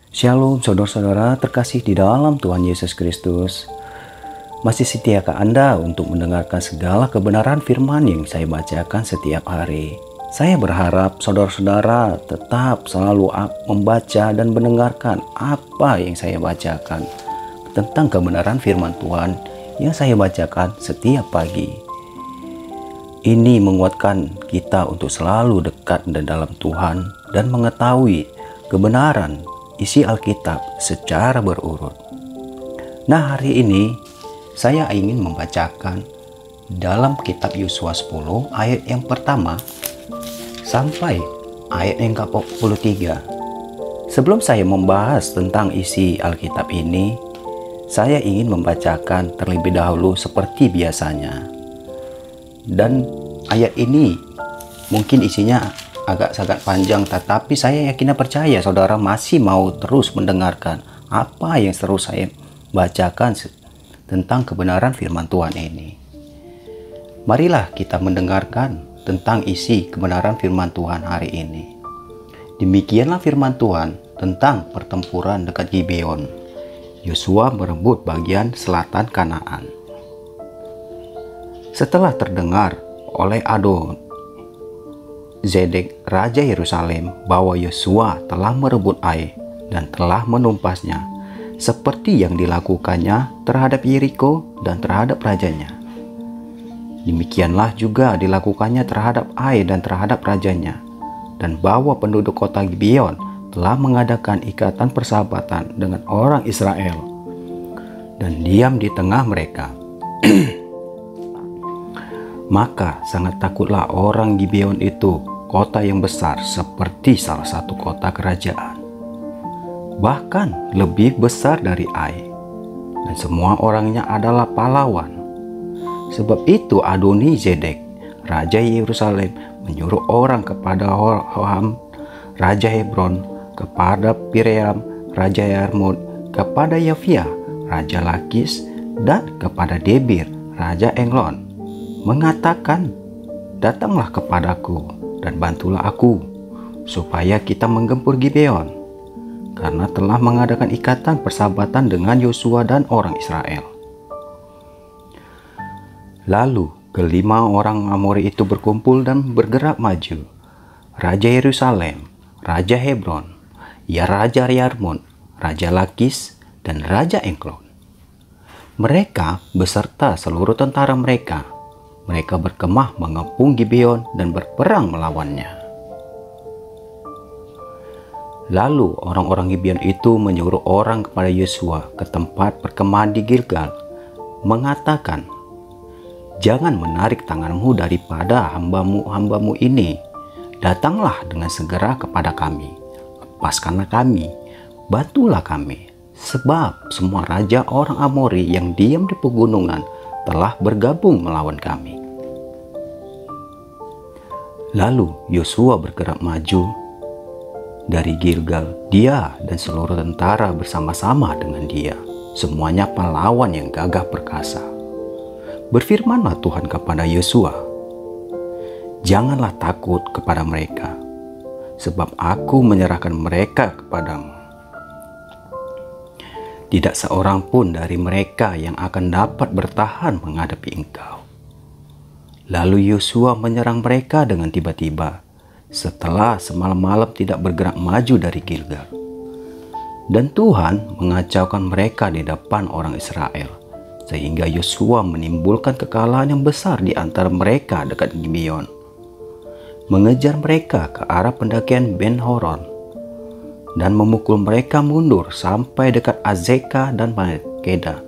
Shalom saudara-saudara terkasih di dalam Tuhan Yesus Kristus. Masih setiakah Anda untuk mendengarkan segala kebenaran firman yang saya bacakan setiap hari? Saya berharap saudara-saudara tetap selalu membaca dan mendengarkan apa yang saya bacakan tentang kebenaran firman Tuhan yang saya bacakan setiap pagi. Ini menguatkan kita untuk selalu dekat dalam Tuhan dan mengetahui kebenaran isi Alkitab secara berurut. Nah, hari ini saya ingin membacakan dalam kitab Yosua 10 ayat yang pertama sampai ayat yang ke-43. Sebelum saya membahas tentang isi Alkitab ini, saya ingin membacakan terlebih dahulu seperti biasanya. Dan ayat ini mungkin isinya agak sangat panjang, tetapi saya yakin dan percaya saudara masih mau terus mendengarkan apa yang terus saya bacakan tentang kebenaran firman Tuhan ini. Marilah kita mendengarkan tentang isi kebenaran firman Tuhan hari ini. Demikianlah firman Tuhan tentang pertempuran dekat Gibeon. Yosua merebut bagian selatan Kanaan. Setelah terdengar oleh Adoni-Zedek, Raja Yerusalem, bahwa Yosua telah merebut Ai dan telah menumpasnya, seperti yang dilakukannya terhadap Yeriko dan terhadap rajanya. Demikianlah juga dilakukannya terhadap Ai dan terhadap rajanya, dan bahwa penduduk kota Gibeon telah mengadakan ikatan persahabatan dengan orang Israel dan diam di tengah mereka. Maka sangat takutlah orang Gibeon itu, kota yang besar seperti salah satu kota kerajaan, bahkan lebih besar dari Ai, dan semua orangnya adalah pahlawan. Sebab itu Adoni-Zedek, Raja Yerusalem, menyuruh orang kepada Hoham, Raja Hebron, kepada Piream, Raja Yarmut, kepada Yafia, Raja Lakis, dan kepada Debir, Raja Englon, mengatakan, "Datanglah kepadaku dan bantulah aku, supaya kita menggempur Gibeon, karena telah mengadakan ikatan persahabatan dengan Yosua dan orang Israel." Lalu kelima orang Amori itu berkumpul dan bergerak maju. Raja Yerusalem, Raja Hebron, Raja Yarmut, Raja Lakis, dan Raja Englon. Mereka beserta seluruh tentara mereka. Mereka berkemah mengepung Gibeon dan berperang melawannya. Lalu orang-orang Gibeon itu menyuruh orang kepada Yosua ke tempat perkemahan di Gilgal, mengatakan, "Jangan menarik tanganmu daripada hambamu ini. Datanglah dengan segera kepada kami. Lepaskanlah kami, bantulah kami. Sebab semua raja orang Amori yang diam di pegunungan telah bergabung melawan kami." Lalu Yosua bergerak maju dari Gilgal, dia dan seluruh tentara bersama-sama dengan dia, semuanya pahlawan yang gagah perkasa. Berfirmanlah Tuhan kepada Yosua, "Janganlah takut kepada mereka, sebab aku menyerahkan mereka kepadamu. Tidak seorang pun dari mereka yang akan dapat bertahan menghadapi engkau." Lalu Yosua menyerang mereka dengan tiba-tiba, setelah semalam-malam tidak bergerak maju dari Gilgal. Dan Tuhan mengacaukan mereka di depan orang Israel, sehingga Yosua menimbulkan kekalahan yang besar di antara mereka dekat Gibeon, mengejar mereka ke arah pendakian Ben Horon, dan memukul mereka mundur sampai dekat Azekah dan Makeda.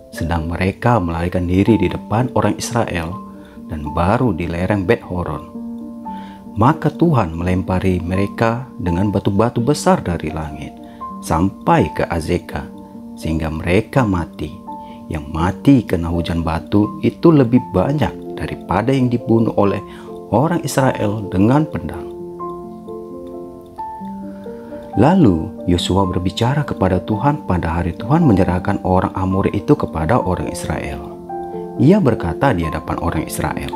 Sedang mereka melarikan diri di depan orang Israel dan baru di lereng Bet Horon. Maka Tuhan melempari mereka dengan batu-batu besar dari langit sampai ke Azekah, sehingga mereka mati. Yang mati kena hujan batu itu lebih banyak daripada yang dibunuh oleh orang Israel dengan pedang. Lalu Yosua berbicara kepada Tuhan pada hari Tuhan menyerahkan orang Amori itu kepada orang Israel. Ia berkata di hadapan orang Israel,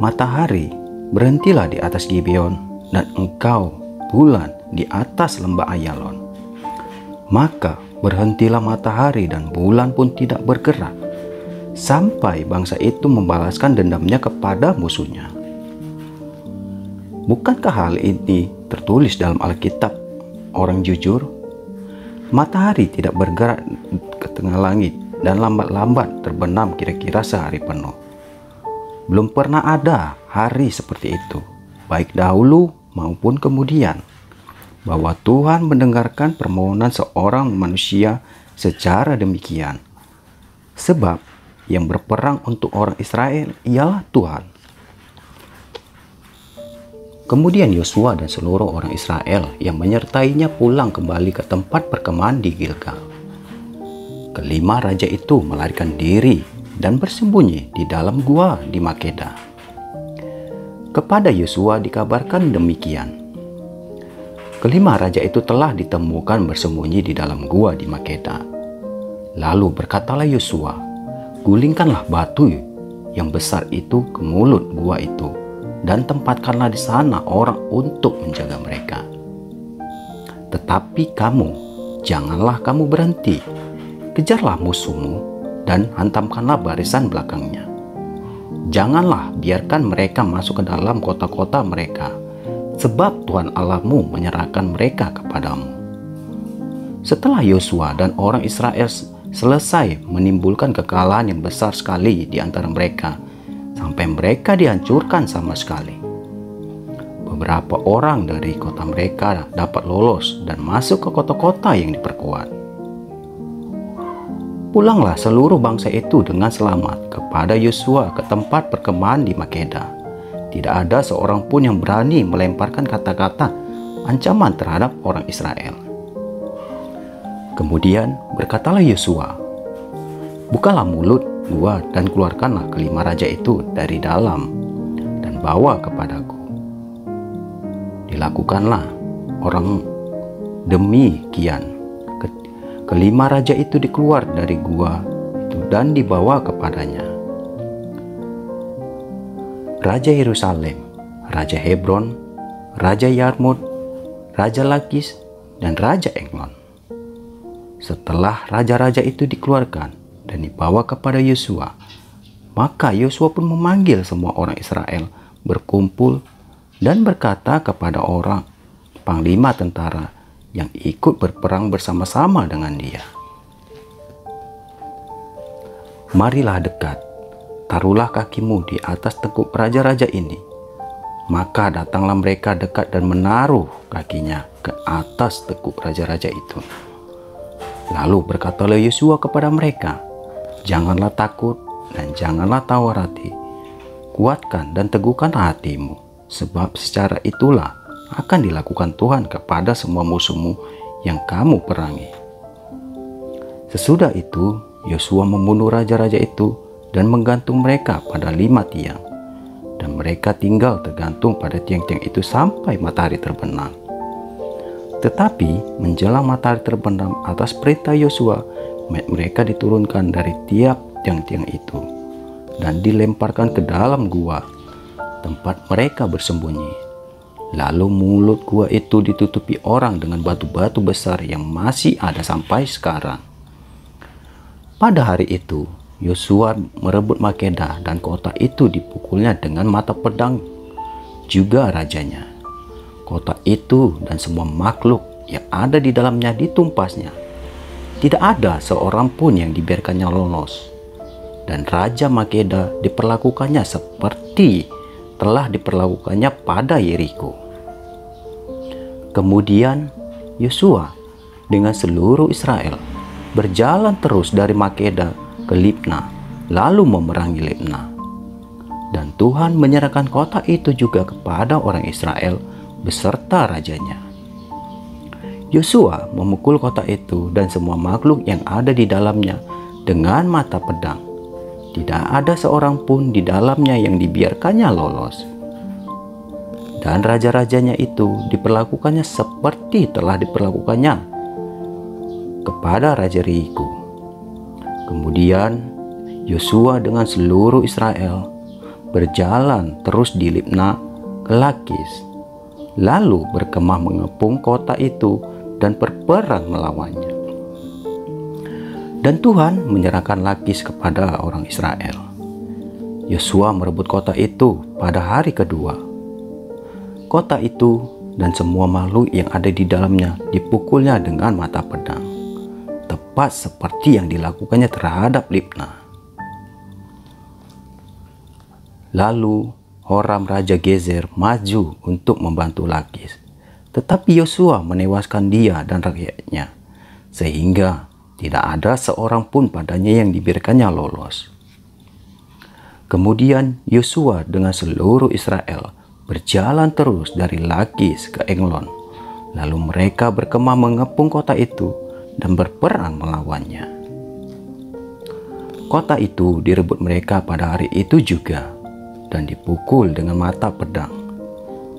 "Matahari, berhentilah di atas Gibeon, dan engkau, bulan, di atas atas lembah Ayalon. Maka berhentilah matahari dan bulan pun tidak bergerak, sampai bangsa itu membalaskan dendamnya kepada musuhnya. Bukankah hal ini tertulis dalam Alkitab orang jujur? Matahari tidak bergerak ke tengah langit dan lambat-lambat terbenam kira-kira sehari penuh. Belum pernah ada hari seperti itu, baik dahulu maupun kemudian, bahwa Tuhan mendengarkan permohonan seorang manusia secara demikian. Sebab yang berperang untuk orang Israel ialah Tuhan. Kemudian Yosua dan seluruh orang Israel yang menyertainya pulang kembali ke tempat perkemahan di Gilgal. Kelima raja itu melarikan diri dan bersembunyi di dalam gua di Makeda. Kepada Yosua dikabarkan demikian. Kelima raja itu telah ditemukan bersembunyi di dalam gua di Makeda. Lalu berkatalah Yosua, "Gulingkanlah batu yang besar itu ke mulut gua itu, dan tempatkanlah di sana orang untuk menjaga mereka. Tetapi kamu, janganlah kamu berhenti. Kejarlah musuhmu dan hantamkanlah barisan belakangnya. Janganlah biarkan mereka masuk ke dalam kota-kota mereka, sebab Tuhan Allahmu menyerahkan mereka kepadamu." Setelah Yosua dan orang Israel selesai menimbulkan kekalahan yang besar sekali di antara mereka, sampai mereka dihancurkan sama sekali, beberapa orang dari kota mereka dapat lolos dan masuk ke kota-kota yang diperkuat. Pulanglah seluruh bangsa itu dengan selamat kepada Yosua ke tempat perkemahan di Makeda. Tidak ada seorang pun yang berani melemparkan kata-kata ancaman terhadap orang Israel. Kemudian berkatalah Yosua, "Bukalah mulut gua dan keluarkanlah kelima raja itu dari dalam dan bawa kepadaku." Dilakukanlah orang demikian. Kelima raja itu dikeluar dari gua itu dan dibawa kepadanya Raja Yerusalem, Raja Hebron, Raja Yarmut, Raja Lakis, dan Raja Eglon. Setelah raja-raja itu dikeluarkan dan dibawa kepada Yosua, maka Yosua pun memanggil semua orang Israel berkumpul dan berkata kepada orang panglima tentara yang ikut berperang bersama-sama dengan dia, "Marilah dekat, taruhlah kakimu di atas tekuk raja-raja ini." Maka datanglah mereka dekat dan menaruh kakinya ke atas tekuk raja-raja itu. Lalu berkatalah Yosua kepada mereka, "Janganlah takut dan janganlah tawar hati. Kuatkan dan teguhkanlah hatimu, sebab secara itulah akan dilakukan Tuhan kepada semua musuhmu yang kamu perangi." Sesudah itu Yosua membunuh raja-raja itu dan menggantung mereka pada 5 tiang, dan mereka tinggal tergantung pada tiang-tiang itu sampai matahari terbenam. Tetapi menjelang matahari terbenam atas perintah Yosua, mereka diturunkan dari tiap tiang-tiang itu dan dilemparkan ke dalam gua tempat mereka bersembunyi. Lalu mulut gua itu ditutupi orang dengan batu-batu besar yang masih ada sampai sekarang. Pada hari itu Yosua merebut Makeda dan kota itu dipukulnya dengan mata pedang, juga rajanya. Kota itu dan semua makhluk yang ada di dalamnya ditumpasnya. Tidak ada seorang pun yang dibiarkannya lolos. Dan Raja Makeda diperlakukannya seperti telah diperlakukannya pada Yeriko. Kemudian Yosua dengan seluruh Israel berjalan terus dari Makeda ke Libna, lalu memerangi Libna. Dan Tuhan menyerahkan kota itu juga kepada orang Israel beserta rajanya. Yosua memukul kota itu dan semua makhluk yang ada di dalamnya dengan mata pedang. Tidak ada seorang pun di dalamnya yang dibiarkannya lolos. Dan raja-rajanya itu diperlakukannya seperti telah diperlakukannya kepada Raja Yeriko. Kemudian Yosua dengan seluruh Israel berjalan terus di Libna ke Lakis, lalu berkemah mengepung kota itu dan berperang melawannya. Dan Tuhan menyerahkan Lakis kepada orang Israel. Yosua merebut kota itu pada hari kedua. Kota itu dan semua makhluk yang ada di dalamnya dipukulnya dengan mata pedang, tepat seperti yang dilakukannya terhadap Libna. Lalu Horam Raja Gezer maju untuk membantu Lakis, tetapi Yosua menewaskan dia dan rakyatnya, sehingga tidak ada seorang pun padanya yang dibiarkannya lolos. Kemudian Yosua dengan seluruh Israel berjalan terus dari Lakis ke Eglon. Lalu mereka berkemah mengepung kota itu dan berperang melawannya. Kota itu direbut mereka pada hari itu juga dan dipukul dengan mata pedang.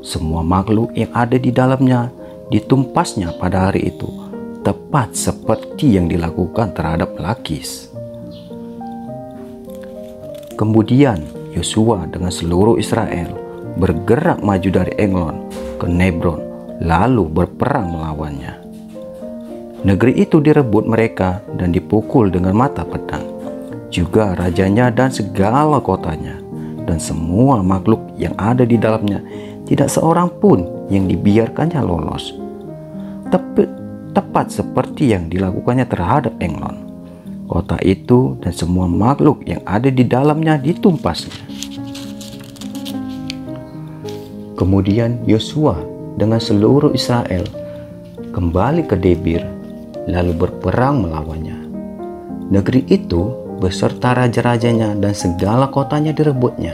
Semua makhluk yang ada di dalamnya ditumpasnya pada hari itu, tepat seperti yang dilakukan terhadap Lakis. Kemudian Yosua dengan seluruh Israel bergerak maju dari Eglon ke Nebron, lalu berperang melawannya. Negeri itu direbut mereka dan dipukul dengan mata pedang, juga rajanya dan segala kotanya, dan semua makhluk yang ada di dalamnya, tidak seorang pun yang dibiarkannya lolos. Tepat seperti yang dilakukannya terhadap Eglon. Kota itu dan semua makhluk yang ada di dalamnya ditumpasnya. Kemudian Yosua dengan seluruh Israel kembali ke Debir, lalu berperang melawannya. Negeri itu beserta raja-rajanya dan segala kotanya direbutnya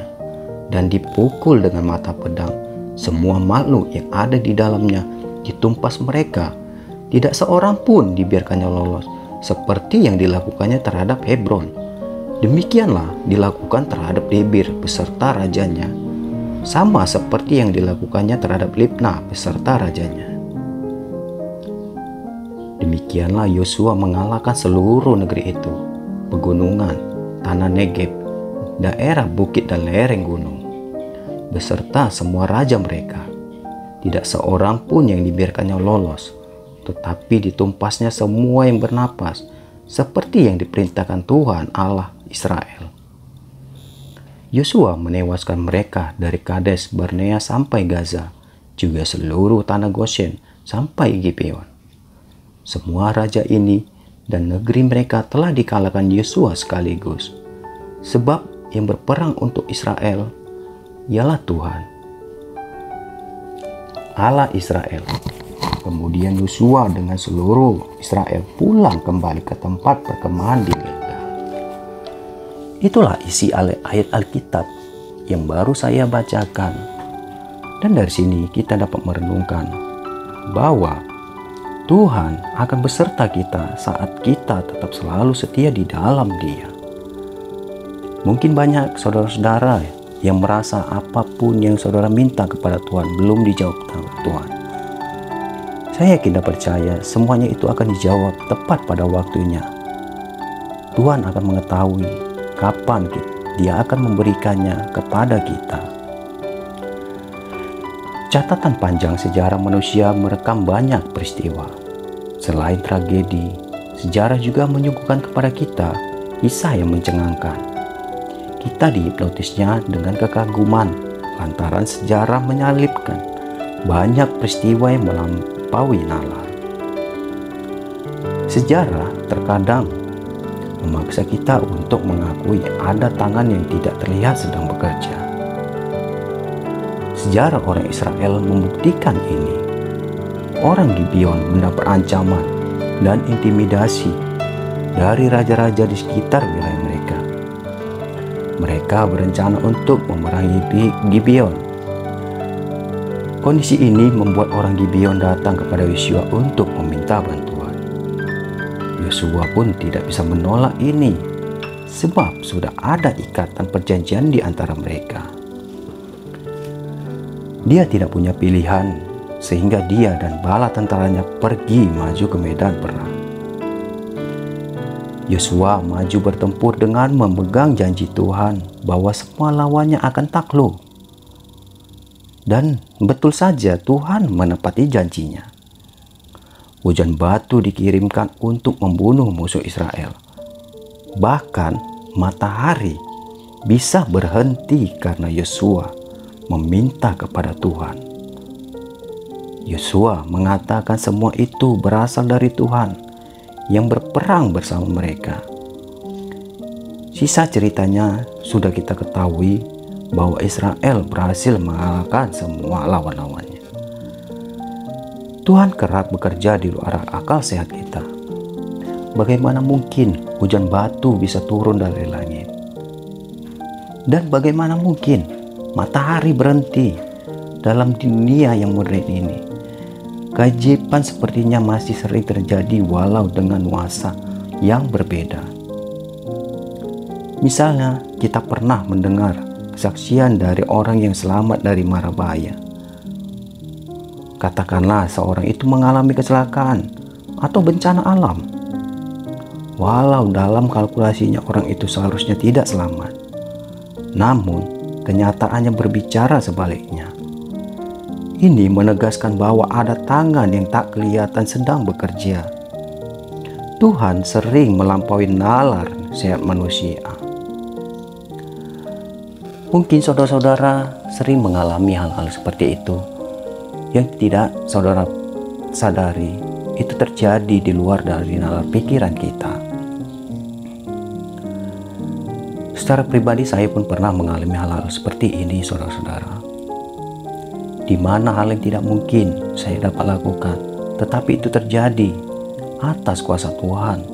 dan dipukul dengan mata pedang. Semua makhluk yang ada di dalamnya ditumpas mereka. Tidak seorang pun dibiarkannya lolos, seperti yang dilakukannya terhadap Hebron. Demikianlah dilakukan terhadap Debir beserta rajanya, sama seperti yang dilakukannya terhadap Libna beserta rajanya. Demikianlah Yosua mengalahkan seluruh negeri itu, pegunungan, tanah Negeb, daerah bukit dan lereng gunung, beserta semua raja mereka. Tidak seorang pun yang dibiarkannya lolos, tetapi ditumpasnya semua yang bernapas, seperti yang diperintahkan Tuhan Allah Israel. Yosua menewaskan mereka dari Kades Barnea sampai Gaza, juga seluruh tanah Goshen sampai Gibeon. Semua raja ini dan negeri mereka telah dikalahkan Yosua sekaligus, sebab yang berperang untuk Israel ialah Tuhan, Allah Israel. Kemudian Yosua dengan seluruh Israel pulang kembali ke tempat perkemahan di Gilgal. Itulah isi ayat Alkitab yang baru saya bacakan. Dan dari sini kita dapat merenungkan bahwa Tuhan akan beserta kita saat kita tetap selalu setia di dalam Dia. Mungkin banyak saudara-saudara yang merasa apapun yang saudara minta kepada Tuhan belum dijawab Tuhan. Saya yakin dan percaya semuanya itu akan dijawab tepat pada waktunya. Tuhan akan mengetahui kapan Dia akan memberikannya kepada kita. Catatan panjang sejarah manusia merekam banyak peristiwa. Selain tragedi, sejarah juga menyuguhkan kepada kita kisah yang mencengangkan. Kita dihipnotisnya dengan kekaguman lantaran sejarah menyalipkan banyak peristiwa yang melampaui nalar. Sejarah terkadang memaksa kita untuk mengakui ada tangan yang tidak terlihat sedang bekerja. Sejarah orang Israel membuktikan ini. Orang Gibeon mendapat ancaman dan intimidasi dari raja-raja di sekitar wilayah mereka. Mereka berencana untuk memerangi Gibeon. Kondisi ini membuat orang Gibeon datang kepada Yosua untuk meminta bantuan. Yosua pun tidak bisa menolak ini, sebab sudah ada ikatan perjanjian di antara mereka. Dia tidak punya pilihan, sehingga dia dan bala tentaranya pergi maju ke medan perang. Yosua maju bertempur dengan memegang janji Tuhan bahwa semua lawannya akan takluk. Dan betul saja Tuhan menepati janjinya. Hujan batu dikirimkan untuk membunuh musuh Israel. Bahkan matahari bisa berhenti karena Yosua meminta kepada Tuhan. Yosua mengatakan semua itu berasal dari Tuhan yang berperang bersama mereka. Sisa ceritanya sudah kita ketahui bahwa Israel berhasil mengalahkan semua lawan-lawannya. Tuhan kerap bekerja di luar akal sehat kita. Bagaimana mungkin hujan batu bisa turun dari langit? Dan bagaimana mungkin matahari berhenti dalam dunia yang modern ini? Keajaiban sepertinya masih sering terjadi walau dengan nuansa yang berbeda. Misalnya, kita pernah mendengar kesaksian dari orang yang selamat dari mara bahaya. Katakanlah seorang itu mengalami kecelakaan atau bencana alam. Walau dalam kalkulasinya orang itu seharusnya tidak selamat, namun kenyataannya berbicara sebaliknya. Ini menegaskan bahwa ada tangan yang tak kelihatan sedang bekerja. Tuhan sering melampaui nalar sehat manusia. Mungkin saudara-saudara sering mengalami hal-hal seperti itu yang tidak saudara sadari itu terjadi di luar dari nalar pikiran kita. Secara pribadi saya pun pernah mengalami hal-hal seperti ini, saudara-saudara. Di mana hal yang tidak mungkin saya dapat lakukan, tetapi itu terjadi atas kuasa Tuhan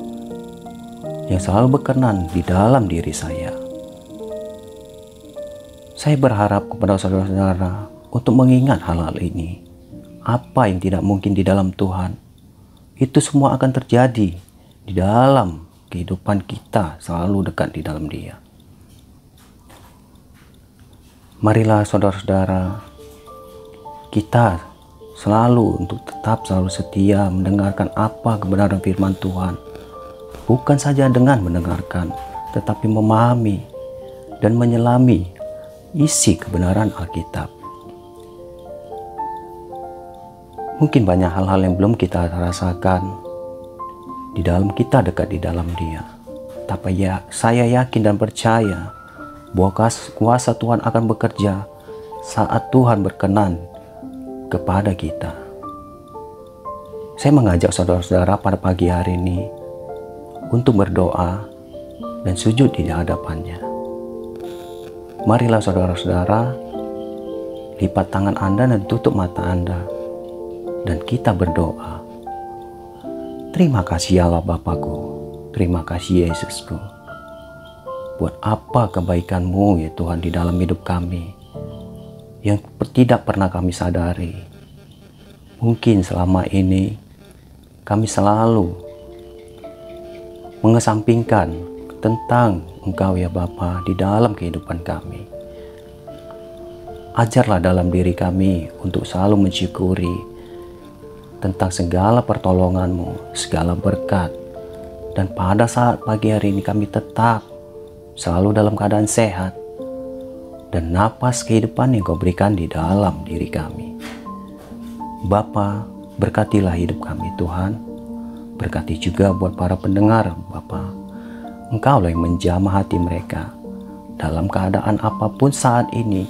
yang selalu berkenan di dalam diri saya. Saya berharap kepada saudara-saudara untuk mengingat hal-hal ini. Apa yang tidak mungkin di dalam Tuhan, itu semua akan terjadi di dalam kehidupan kita selalu dekat di dalam Dia. Marilah saudara-saudara, kita selalu untuk tetap selalu setia mendengarkan apa kebenaran firman Tuhan. Bukan saja dengan mendengarkan, tetapi memahami dan menyelami isi kebenaran Alkitab. Mungkin banyak hal-hal yang belum kita rasakan di dalam kita dekat di dalam Dia. Tapi saya yakin dan percaya bahwa kuasa Tuhan akan bekerja saat Tuhan berkenan kepada kita. Saya mengajak saudara-saudara pada pagi hari ini untuk berdoa dan sujud di hadapannya. Marilah saudara-saudara, lipat tangan Anda dan tutup mata Anda, dan kita berdoa. Terima kasih Allah Bapakku, terima kasih Yesusku. Buat apa kebaikan-Mu ya Tuhan di dalam hidup kami, yang tidak pernah kami sadari. Mungkin selama ini kami selalu mengesampingkan tentang Engkau ya Bapa di dalam kehidupan kami. Ajarlah dalam diri kami untuk selalu mensyukuri tentang segala pertolongan-Mu, segala berkat. Dan pada saat pagi hari ini kami tetap selalu dalam keadaan sehat dan napas kehidupan yang Kau berikan di dalam diri kami. Bapa, berkatilah hidup kami Tuhan. Berkati juga buat para pendengar Bapa. Engkaulah yang menjamah hati mereka dalam keadaan apapun saat ini.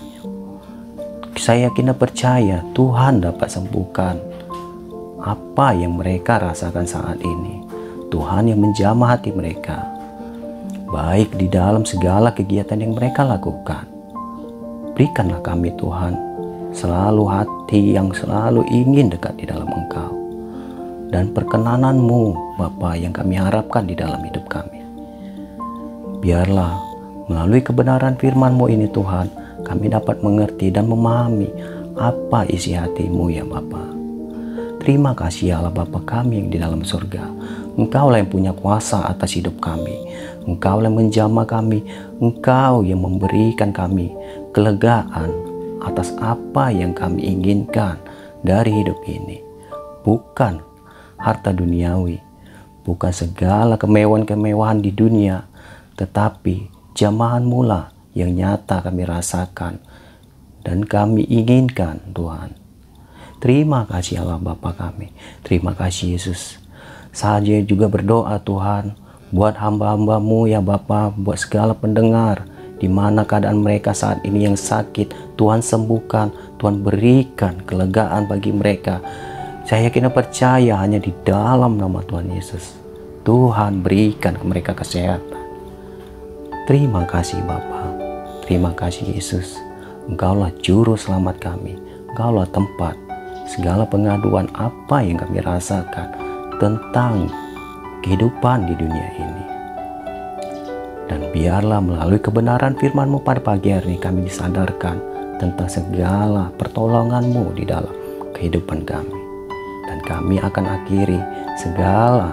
Saya yakin dan percaya Tuhan dapat sembuhkan apa yang mereka rasakan saat ini. Tuhan yang menjamah hati mereka, baik di dalam segala kegiatan yang mereka lakukan. Berikanlah kami Tuhan selalu hati yang selalu ingin dekat di dalam Engkau, dan perkenanan-Mu Bapa yang kami harapkan di dalam hidup kami. Biarlah melalui kebenaran firman-Mu ini Tuhan, kami dapat mengerti dan memahami apa isi hati-Mu ya Bapa. Terima kasih Allah Bapa kami yang di dalam surga. Engkaulah yang punya kuasa atas hidup kami. Engkaulah yang menjamah kami. Engkau yang memberikan kami kelegaan atas apa yang kami inginkan dari hidup ini. Bukan harta duniawi, bukan segala kemewahan-kemewahan di dunia, tetapi jamahan mula yang nyata kami rasakan dan kami inginkan Tuhan. Terima kasih Allah Bapa kami. Terima kasih Yesus. Saya juga berdoa Tuhan buat hamba-hambamu ya Bapa, buat segala pendengar di mana keadaan mereka saat ini yang sakit. Tuhan sembuhkan, Tuhan berikan kelegaan bagi mereka. Saya yakin dan percaya hanya di dalam nama Tuhan Yesus Tuhan berikan ke mereka kesehatan. Terima kasih Bapa. Terima kasih Yesus. Engkaulah juru selamat kami. Engkaulah tempat segala pengaduan apa yang kami rasakan tentang kehidupan di dunia ini. Dan biarlah melalui kebenaran firman-Mu pada pagi hari ini kami disadarkan tentang segala pertolongan-Mu di dalam kehidupan kami. Dan kami akan akhiri segala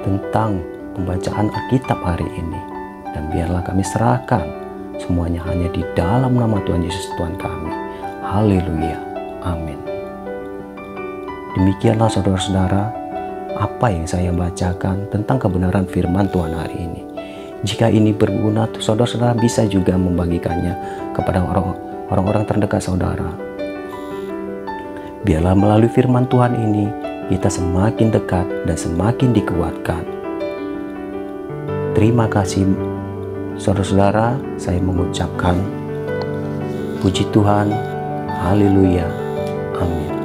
tentang pembacaan Alkitab hari ini. Dan biarlah kami serahkan semuanya hanya di dalam nama Tuhan Yesus Tuhan kami. Haleluya. Amin. Demikianlah saudara-saudara apa yang saya bacakan tentang kebenaran firman Tuhan hari ini. Jika ini berguna, saudara-saudara bisa juga membagikannya kepada orang-orang terdekat saudara. Biarlah melalui firman Tuhan ini kita semakin dekat dan semakin dikuatkan. Terima kasih saudara-saudara, saya mengucapkan puji Tuhan. Haleluya. Amin.